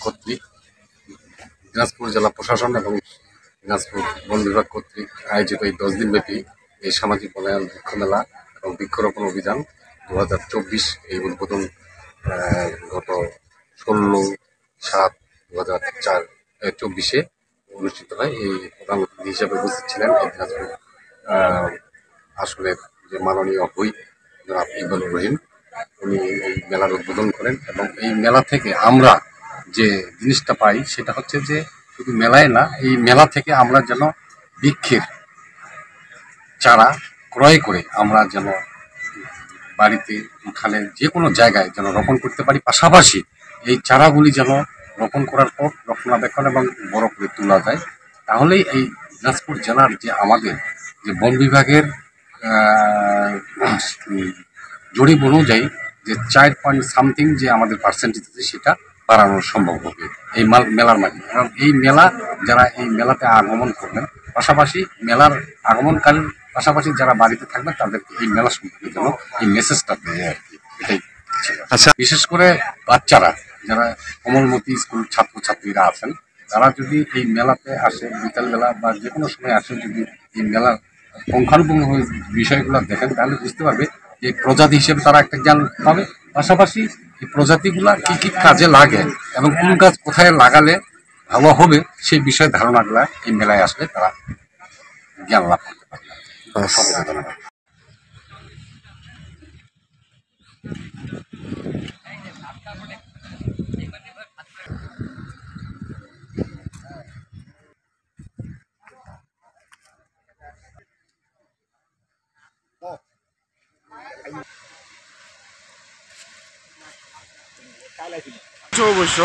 কর্তৃক দিনাজপুর জেলা প্রশাসন এবং দিনাজপুর বন বিভাগ কর্তৃক আয়োজিত এই 10 দিনব্যাপী এই সামাজিক বনায়ন বৃক্ষ মেলা এবং বৃক্ষরোপণ অভিযান 2024 এই উদ্বোধন গত 16/7/2024 অনুষ্ঠিত হয়। এই প্রধান অতিথি হিসেবে উপস্থিত ছিলেন এই দিনাজপুর আসনের যে মাননীয় হুইপ জনাব ইকবালুর রহিম, উনি এই মেলার উদ্বোধন করেন। এবং এই মেলা থেকে আমরা যে জিনিসটা পাই সেটা হচ্ছে যে শুধু মেলায় না, এই মেলা থেকে আমরা যেন বৃক্ষের চারা ক্রয় করে আমরা যেন বাড়িতে, উঠানে, যে কোনো জায়গায় যেন রোপণ করতে পারি। পাশাপাশি এই চারাগুলি যেন রোপণ করার পর রক্ষণাবেক্ষণ এবং বড় করে তোলা যায়। তাহলেই এই দিনাজপুর জেলার যে আমাদের যে বন বিভাগের জরিপ অনুযায়ী যে 4 যে আমাদের পার্সেন্টেজ আছে সেটা বাড়ানো সম্ভব হবে এই মেলার মাধ্যমে। এবং এই মেলা যারা এই মেলাতে আগমন করবেন, পাশাপাশি মেলার আগমনকালীন পাশাপাশি যারা বাড়িতে থাকবেন তাদেরকে এই মেলা সম্পর্কে যেন এই মেসেজটা দেয় আর কি, এটাই ছিল। আচ্ছা, বিশেষ করে বাচ্চারা যারা কোমলমতি স্কুল ছাত্রছাত্রীরা আছেন, তারা যদি এই মেলাতে আসে, বিকালবেলা বা যে কোনো সময় আসে, যদি এই মেলার পুঙ্খানুপুঙ্খ বিষয়গুলো দেখেন তাহলে বুঝতে পারবে যে প্রজাতি হিসেবে তারা একটা জ্ঞান পাবে। পাশাপাশি এই প্রজাতিগুলা কি কি কাজে লাগে এবং কোন গাছ কোথায় লাগালে ভালো হবে সেই বিষয়ে ধারণাগুলা এই মেলায় আসলে তারা জ্ঞান লাভ করতে পারবে। অবশ্য